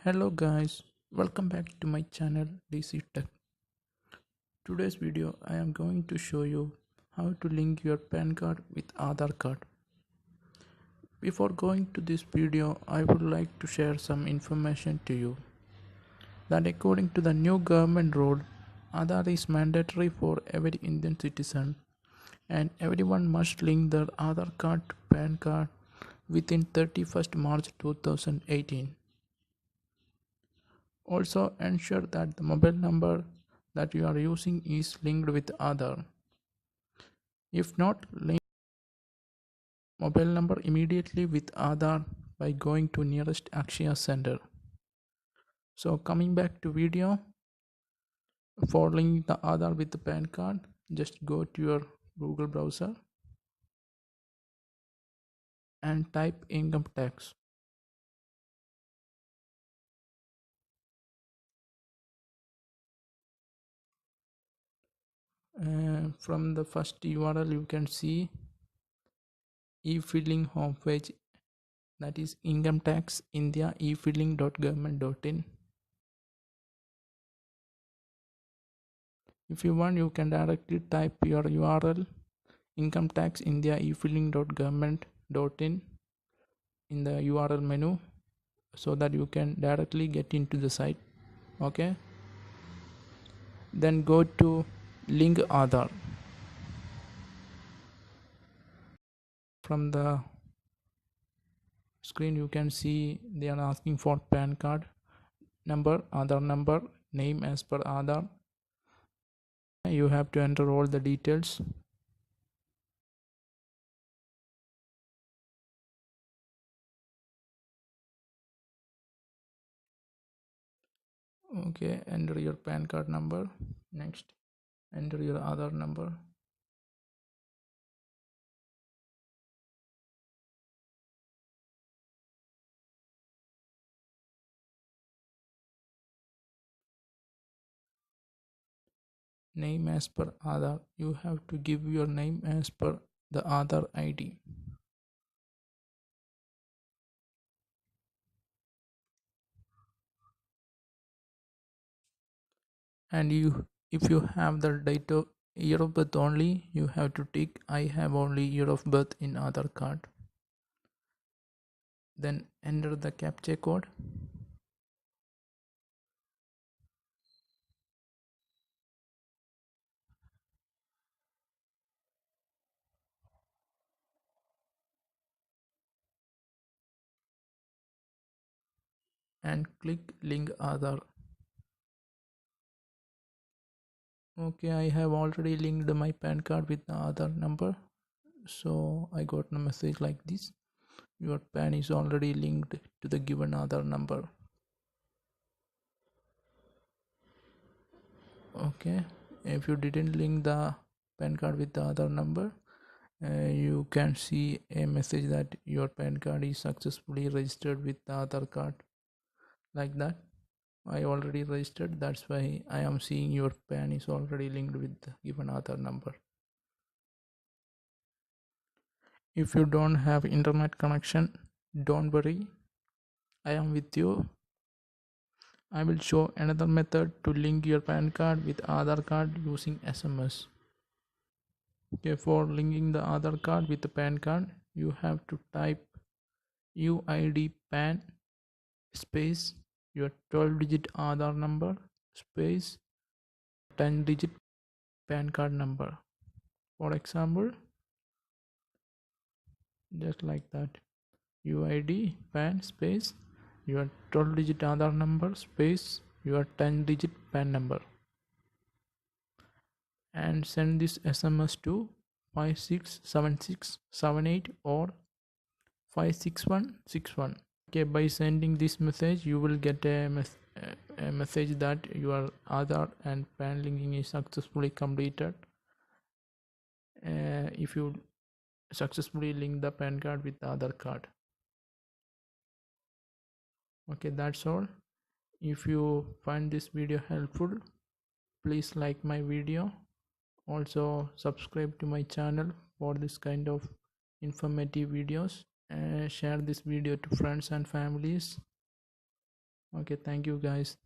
Hello guys, welcome back to my channel DC Tech. Today's video I am going to show you how to link your PAN card with Aadhaar card. Before going to this video, I would like to share some information to you that according to the new government rule, Aadhaar is mandatory for every Indian citizen and everyone must link their Aadhaar card to PAN card within 31st March 2018. Also ensure that the mobile number that you are using is linked with Aadhaar. If not, link mobile number immediately with Aadhaar by going to nearest Akshaya center. So coming back to video, for linking the Aadhaar with the PAN card, just go to your Google browser and type income tax. From the first URL you can see e-filing homepage, that is income tax India e-filing.government.in. If you want, you can directly type your URL income tax India e-filing.government.in in the URL menu so that you can directly get into the site. Okay, then go to link Aadhaar. From the screen you can see they are asking for PAN card number, Aadhaar number, name as per Aadhaar. You have to enter all the details. Okay, enter your PAN card number. Next, enter your Aadhaar number. Name as per Aadhaar. You have to give your name as per the Aadhaar ID. And if you have the date of year of birth only, you have to tick I have only year of birth in Aadhaar card. Then enter the captcha code. And click link Aadhaar. Okay, I have already linked my PAN card with the Aadhaar number. So I got a message like this: your PAN is already linked to the given Aadhaar number. Okay, if you didn't link the PAN card with the Aadhaar number, you can see a message that your PAN card is successfully registered with the Aadhaar card, like that. I already registered, that's why I am seeing your PAN is already linked with the given Aadhaar number. If you don't have internet connection, don't worry, I am with you. I will show another method to link your PAN card with Aadhaar card using SMS. Okay, for linking the Aadhaar card with the PAN card, you have to type UID PAN space your 12-digit Aadhaar number space 10-digit PAN card number. For example, just like that, UID PAN space your 12-digit Aadhaar number space your 10-digit PAN number, and send this SMS to 567678 or 56161. Okay, by sending this message you will get a message that your Aadhaar and PAN linking is successfully completed. If you successfully link the PAN card with the Aadhaar card. Okay, that's all. If you find this video helpful, please like my video. Also subscribe to my channel for this kind of informative videos. Share this video to friends and families. Okay, thank you guys.